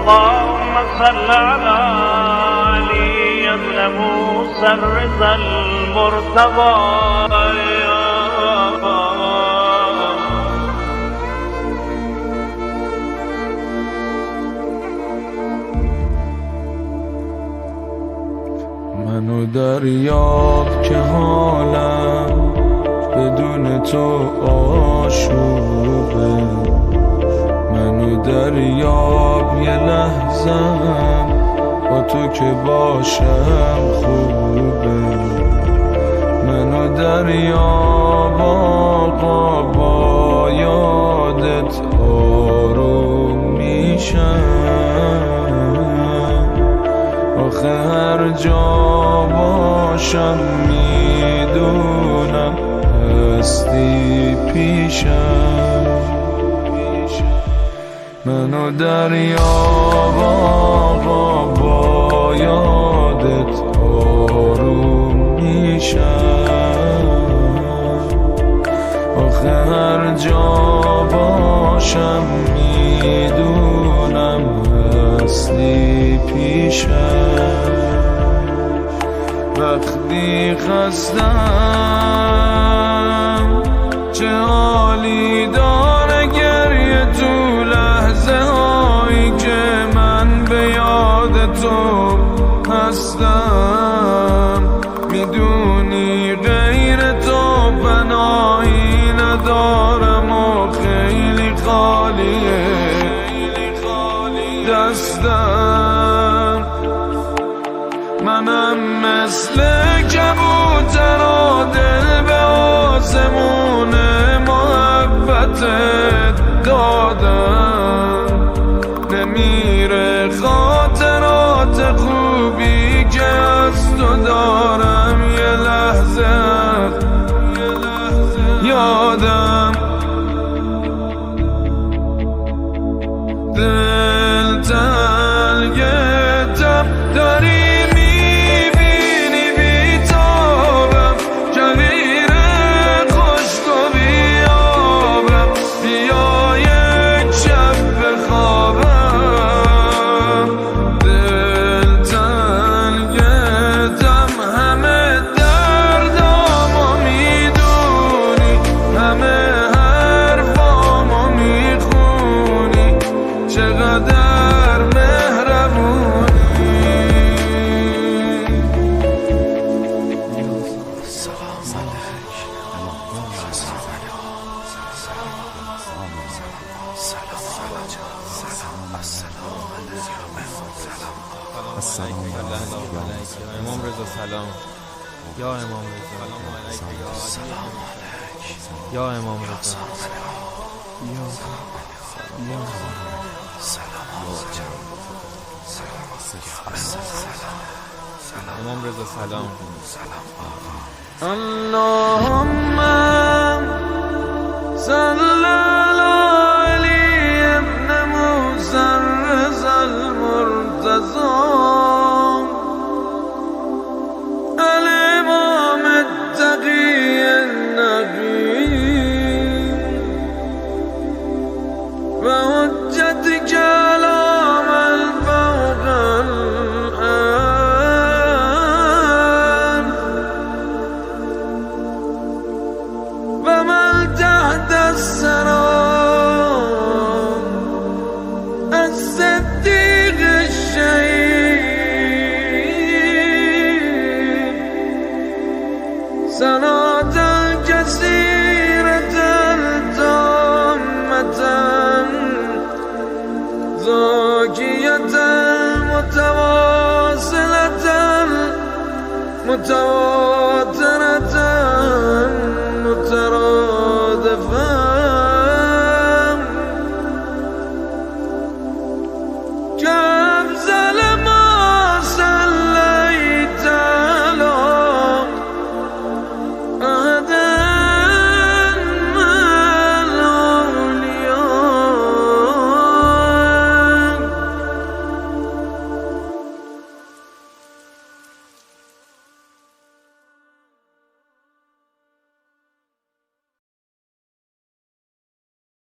اللهم صل على علي بن موسى الرضا المرتضى منو دریاب که حالم بدون تو آشوبه، منو دریاب یه لحظم با تو که باشم خوبه، منو دریاب آقا با یادت آروم میشم، آخه هر جا باشم میدونم هستی پیشم، منو دریاب آقا با یادت آروم میشم، آخه هر جا باشم میدونم هستی پیشم، وقتی خستم چه حالی داره گریه تو لحظه هایی که من به یاد تو هستم، میدونی غیر تو پناهی ندارم و خیلی خالیه دستم، منم مثل کبوترها دل به آسمون محبتت دادم، نمیره خاطرات خوبی که از تو دارم یه لحظه یادم، دل تنگتم داری چقدر مهربونی. سلام علیک امام رضا، سلام یا امام رضا، سلام علیک یا امام رضا، امام رضا سلام. اللهم صل على علي ابن موسى الرضا المرتضى الامام التقي النقي وحجتك على من فوق الأرض ومن تحت السراب الصديق الشهيد صلاة كثيرة تامة زاكية متواصلة